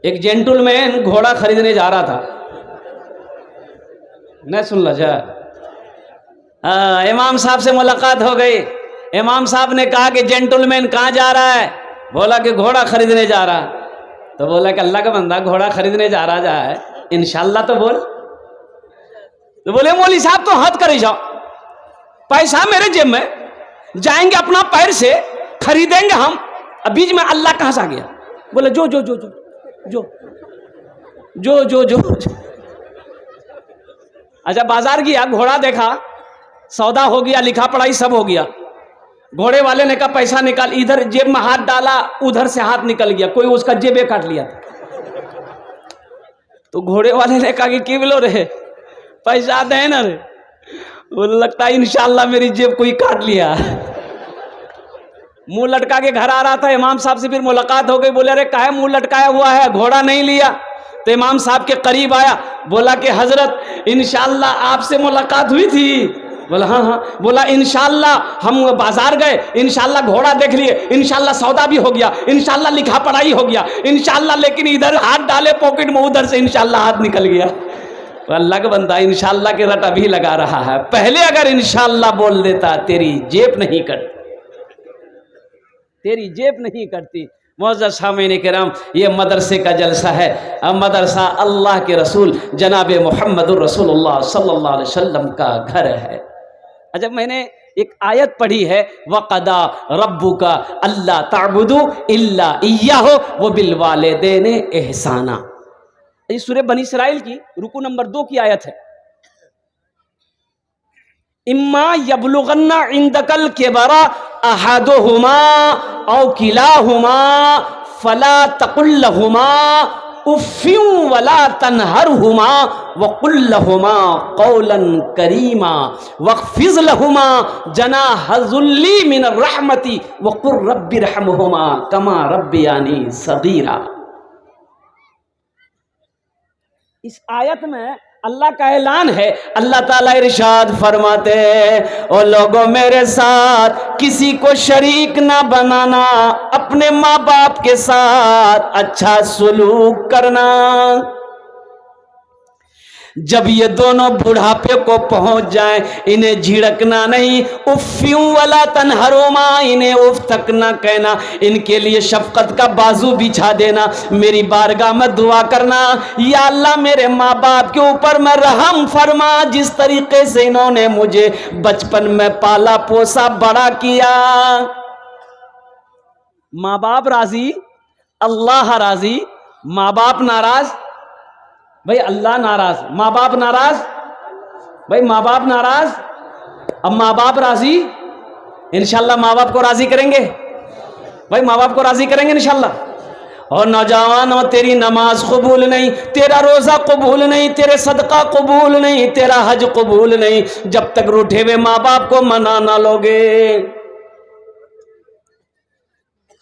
ایک جینٹل مین گھوڑا خریدنے جا رہا تھا. نہیں سن لجا. امام صاحب سے ملاقات ہو گئی. امام صاحب نے کہا کہ جینٹل مین کہاں جا رہا ہے؟ بولا کہ گھوڑا خریدنے جا رہا. تو بولا کہ اللہ کا بندہ گھوڑا خریدنے جا رہا ہے انشاءاللہ تو بول. تو بولے مولوی صاحب تو حد کرے جاؤ, پیسہ میرے جیب میں, جائیں گے اپنا پیر سے خریدیں گے ہم, بیچ میں اللہ کہاں سے آ گیا؟ بولے جو جو جو جو جو جو جو جو. اچھا بازار گیا, گھوڑا دیکھا, سودا ہو گیا, لکھا پڑھائی سب ہو گیا. گھوڑے والے نے کہا پیسہ نکال, ادھر جیب میں ہاتھ ڈالا, ادھر سے ہاتھ نکل گیا, کوئی اس کا جیبیں کاٹ لیا تھا. تو گھوڑے والے نے کہا کہ کی بولو رہے پیسہ آتے ہیں نا رے. بولے لگتا ہے انشاءاللہ میری جیب کوئی کاٹ لیا. منہ لٹکا کے گھر آ رہا تھا. امام صاحب سے پھر ملاقات ہو گئی. بولے ارے کاہے منہ لٹکایا ہوا ہے, گھوڑا نہیں لیا؟ تو امام صاحب کے قریب آیا, بولا کہ حضرت انشاءاللہ آپ سے ملاقات ہوئی تھی. بولا ہاں ہاں. بولا انشاءاللہ ہم بازار گئے, انشاءاللہ گھوڑا دیکھ لیے, انشاءاللہ سودا بھی ہو گیا, انشاءاللہ لکھا پڑھائی ہو گیا انشاءاللہ, لیکن ادھر ہاتھ ڈالے پاکٹ میں, ادھر سے انشاءاللہ ہاتھ نکل گیا. اللہ کا بندہ انشاءاللہ کے رٹ ابھی لگا رہا ہے, پہلے اگر انشاءاللہ بول دیتا تیری جیب نہیں کٹتی, تیری جیب نہیں کٹتی. معزز سامعین کرام, یہ مدرسے کا جلسہ ہے. مدرسہ اللہ کے رسول جناب محمد الرسول اللہ صلی اللہ علیہ وسلم کا گھر ہے. اچھا میں نے ایک آیت پڑھی ہے, وَقَضَىٰ رَبُّكَ أَلَّا تَعْبُدُوا إِلَّا إِيَّاهُ وَبِالْوَالِدَيْنِ إِحْسَانًا. یہ سورہ بنی اسرائیل کی رکو نمبر 2 کی آیت ہے. اما یبلغن عندک الکبر احدهما او کلاهما فلا تقل لهما اف ولا تنهرهما وقل لهما قولا کریما واخفض لهما جناح الذل من الرحمة وقل رب ارحمهما كما ربياني صغيرا. اس آیت میں اللہ کا اعلان ہے. اللہ تعالیٰ ارشاد فرماتے ہیں, او لوگوں میرے ساتھ کسی کو شریک نہ بنانا, اپنے ماں باپ کے ساتھ اچھا سلوک کرنا. جب یہ دونوں بڑھاپے کو پہنچ جائیں انہیں جھڑکنا نہیں, افیوں ولا تنہرما, انہیں اف تک نہ کہنا, ان کے لیے شفقت کا بازو بچھا دینا. میری بارگاہ میں دعا کرنا, یا اللہ میرے ماں باپ کے اوپر میں رحم فرما, جس طریقے سے انہوں نے مجھے بچپن میں پالا پوسا بڑا کیا. ماں باپ راضی, اللہ راضی. ماں باپ ناراض, بھائی اللہ ناراض. ماں باپ ناراض, بھائی ماں باپ ناراض. اب ماں باپ راضی, انشاءاللہ ماں باپ کو راضی کریں گے, بھائی ماں باپ کو راضی کریں گے انشاءاللہ. اور نوجوانوں تیری نماز قبول نہیں, تیرا روزہ قبول نہیں, تیرے صدقہ قبول نہیں, تیرا حج قبول نہیں, جب تک روٹھے ہوئے ماں باپ کو منا نہ لوگے.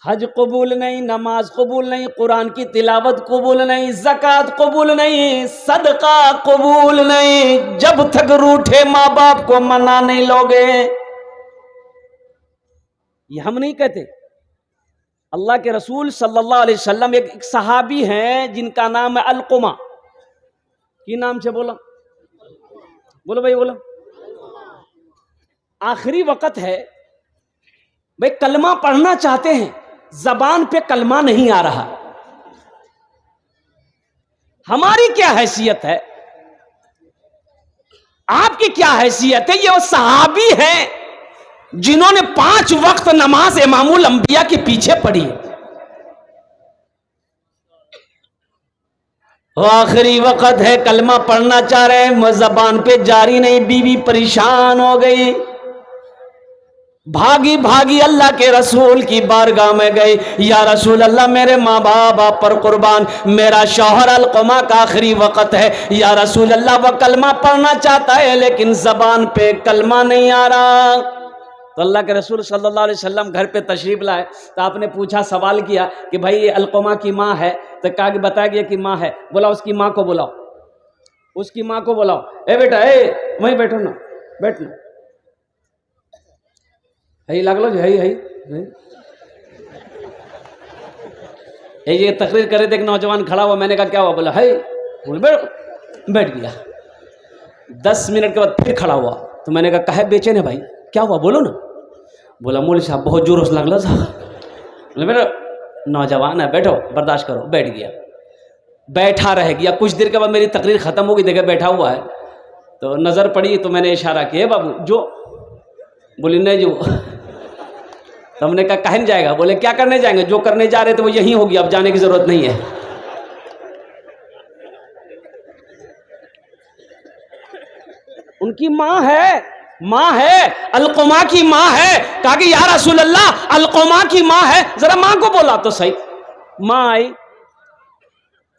حج قبول نہیں, نماز قبول نہیں, قرآن کی تلاوت قبول نہیں, زکوٰۃ قبول نہیں, صدقہ قبول نہیں, جب تک روٹھے ماں باپ کو منا نہیں لوگے. یہ ہم نہیں کہتے, اللہ کے رسول صلی اللہ علیہ وسلم. ایک صحابی ہیں جن کا نام ہے علقمہ. کی نام سے بولا, بولو بھائی بولو. آخری وقت ہے بھائی, کلمہ پڑھنا چاہتے ہیں, زبان پہ کلمہ نہیں آ رہا. ہماری کیا حیثیت ہے, آپ کی کیا حیثیت ہے؟ یہ وہ صحابی ہیں جنہوں نے 5 وقت نماز امام الانبیاء کے پیچھے پڑھی. آخری وقت ہے, کلمہ پڑھنا چاہ رہے ہیں, زبان پہ جاری نہیں. بیوی پریشان ہو گئی, بھاگی بھاگی اللہ کے رسول کی بارگاہ میں گئی. یا رسول اللہ میرے ماں باپ آپ پر قربان, میرا شوہر علقمہ کا آخری وقت ہے. یا رسول اللہ وہ کلمہ پڑھنا چاہتا ہے لیکن زبان پہ کلمہ نہیں آ رہا. تو اللہ کے رسول صلی اللہ علیہ وسلم گھر پہ تشریف لائے تو آپ نے پوچھا, سوال کیا کہ بھائی یہ علقمہ کی ماں ہے؟ تو کہا کہ بتایا گیا کہ ماں ہے. بولا اس کی ماں کو بلاؤ, اس کی ماں کو بلاؤ. اے بیٹا, اے وہیں بیٹھو نا, بیٹھنا ہے لگ لو جو ہے. یہ تقریر کرے تھے، ایک نوجوان کھڑا ہوا، میں نے کہا کیا ہوا؟ بولا ہے، بیٹھ گیا۔ 10 منٹ کے بعد پھر کھڑا ہوا تو میں نے کہا کہے بیچے نے بھائی، کیا ہوا بولو نا؟ بولا مولوی صاحب بہت جورس لگ رہا تھا۔ بیٹا نوجوان ہے، بیٹھو برداشت کرو۔ بیٹھ گیا، بیٹھا رہ گیا۔ کچھ دیر کے بعد میری تقریر ختم ہو گئی، دیکھا بیٹھا ہوا ہے تو نظر پڑی تو میں نے اشارہ کیا، بابو جو، بولی نہیں جو۔ تو ہم نے کہا کہیں جائے گا؟ بولے کیا کرنے جائیں گے، جو کرنے جا رہے تھے وہ یہیں ہوگی، اب جانے کی ضرورت نہیں ہے۔ ان کی ماں ہے، ماں ہے، القما کی ماں ہے۔ کہا کہ یا رسول اللہ القما کی ماں ہے، ذرا ماں کو بولا تو صحیح۔ ماں آئی،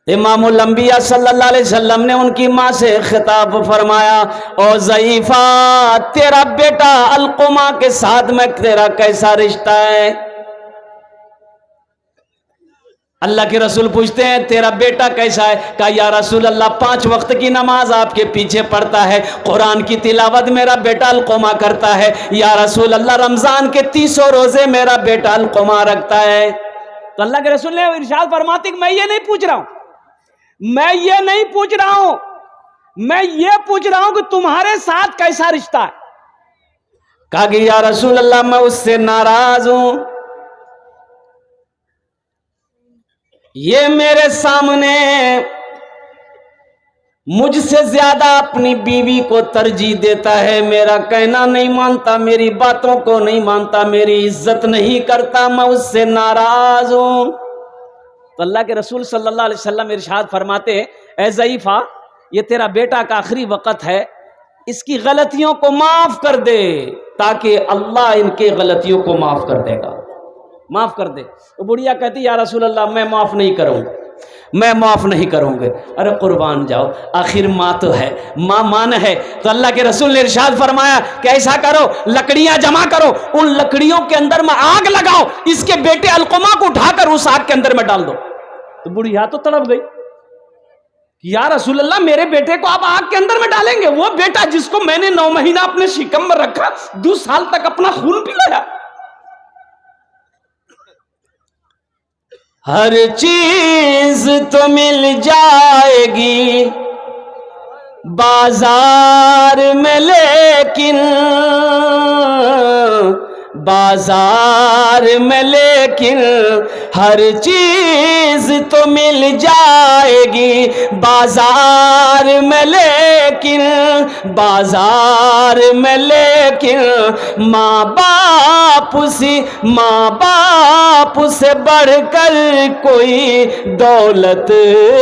امام الانبیاء صلی اللہ علیہ وسلم نے ان کی ماں سے خطاب فرمایا، او ضعیفہ تیرا بیٹا القما کے ساتھ میں تیرا کیسا رشتہ ہے؟ اللہ کے رسول پوچھتے ہیں تیرا بیٹا کیسا ہے؟ کہا یا رسول اللہ 5 وقت کی نماز آپ کے پیچھے پڑھتا ہے، قرآن کی تلاوت میرا بیٹا القما کرتا ہے، یا رسول اللہ رمضان کے 30 روزے میرا بیٹا القما رکھتا ہے۔ تو اللہ کے رسول نے ارشاد فرماتے کہ میں یہ نہیں پوچھ رہا ہوں، میں یہ نہیں پوچھ رہا ہوں، میں یہ پوچھ رہا ہوں کہ تمہارے ساتھ کیسا رشتہ ہے؟ کہا کہ یا رسول اللہ میں اس سے ناراض ہوں، یہ میرے سامنے مجھ سے زیادہ اپنی بیوی کو ترجیح دیتا ہے، میرا کہنا نہیں مانتا، میری باتوں کو نہیں مانتا، میری عزت نہیں کرتا، میں اس سے ناراض ہوں۔ تو اللہ کے رسول صلی اللہ علیہ وسلم ارشاد فرماتے اے ضعیفہ یہ تیرا بیٹا کا آخری وقت ہے، اس کی غلطیوں کو معاف کر دے تاکہ اللہ ان کے غلطیوں کو معاف کر دے گا، معاف کر دے۔ وہ بڑھیا کہتی یا رسول اللہ میں معاف نہیں کروں گا، میں معاف نہیں کروں گے۔ ارے قربان جاؤ، آخر ماں تو ہے، ماں مان ہے۔ تو اللہ کے رسول نے ارشاد فرمایا کہ ایسا کرو لکڑیاں جمع کرو، ان لکڑیوں کے اندر میں آگ لگاؤ، اس کے بیٹے القما کو اٹھا کر اس آگ کے اندر میں ڈال دو۔ تو بڑھیا تو تڑپ گئی کہ یا رسول اللہ میرے بیٹے کو آپ آگ کے اندر میں ڈالیں گے؟ وہ بیٹا جس کو میں نے 9 مہینہ اپنے شکم میں رکھا، 2 سال تک اپنا خون پلایا۔ ہر چیز تو مل جائے گی بازار میں، لیکن بازار میں لیکن ہر چیز تو مل جائے گی بازار میں، لیکن بازار میں لیکن ماں باپ سے بڑھ کر کوئی دولت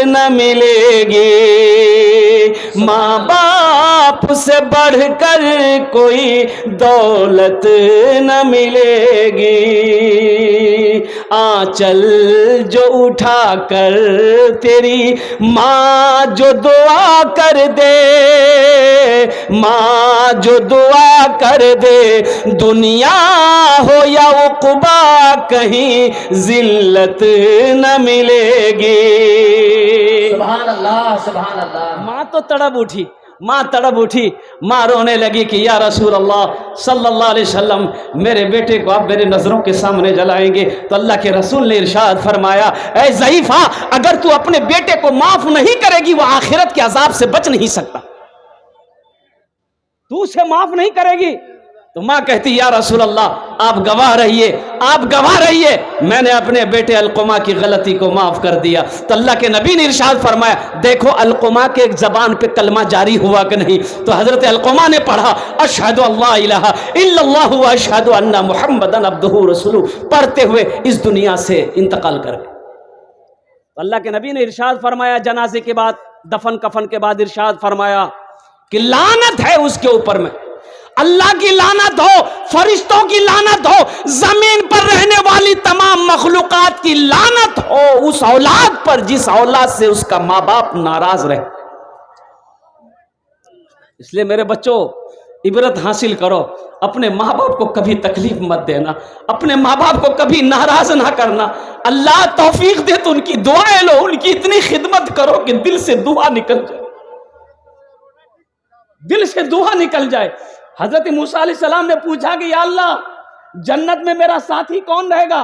نہ ملے گی، ماں باپ سے بڑھ کر کوئی دولت نہ ملے گی۔ آنچل جو اٹھا کر تیری ماں جو دعا کر دے، ماں جو دعا کر دے، دنیا ہو یا عقبہ کہیں ذلت نہ ملے گی۔ سبحان اللہ سبحان اللہ۔ ماں تو تڑپ اٹھی، ماں تڑپ اٹھی، ماں رونے لگی کہ یا رسول اللہ صلی اللہ علیہ وسلم میرے بیٹے کو آپ میرے نظروں کے سامنے جلائیں گے؟ تو اللہ کے رسول نے ارشاد فرمایا اے ضعیفہ اگر تو اپنے بیٹے کو معاف نہیں کرے گی وہ آخرت کے عذاب سے بچ نہیں سکتا، تو اسے معاف نہیں کرے گی۔ تو ماں کہتی یا رسول اللہ آپ گواہ رہیے، آپ گواہ رہیے، میں نے اپنے بیٹے القما کی غلطی کو معاف کر دیا۔ تو اللہ کے نبی نے ارشاد فرمایا دیکھو القما کے ایک زبان پہ کلمہ جاری ہوا کہ نہیں؟ تو حضرت القما نے پڑھا اشہد اللہ الہ الا اللہ و اشہد ان محمدن عبدہ رسولہ، پڑھتے ہوئے اس دنیا سے انتقال کر گئے۔ تو اللہ کے نبی نے ارشاد فرمایا جنازے کے بعد، دفن کفن کے بعد ارشاد فرمایا کہ لعنت ہے اس کے اوپر میں، اللہ کی لعنت ہو، فرشتوں کی لعنت ہو، زمین پر رہنے والی تمام مخلوقات کی لعنت ہو اس اولاد پر جس اولاد سے اس کا ماں باپ ناراض رہے۔ اس لیے میرے بچوں عبرت حاصل کرو، اپنے ماں باپ کو کبھی تکلیف مت دینا، اپنے ماں باپ کو کبھی ناراض نہ کرنا۔ اللہ توفیق دے تو ان کی دعائیں لو، ان کی اتنی خدمت کرو کہ دل سے دعا نکل جائے، دل سے دعا نکل جائے۔ حضرت موسیٰ علیہ السلام نے پوچھا کہ یا اللہ جنت میں میرا ساتھی کون رہے گا؟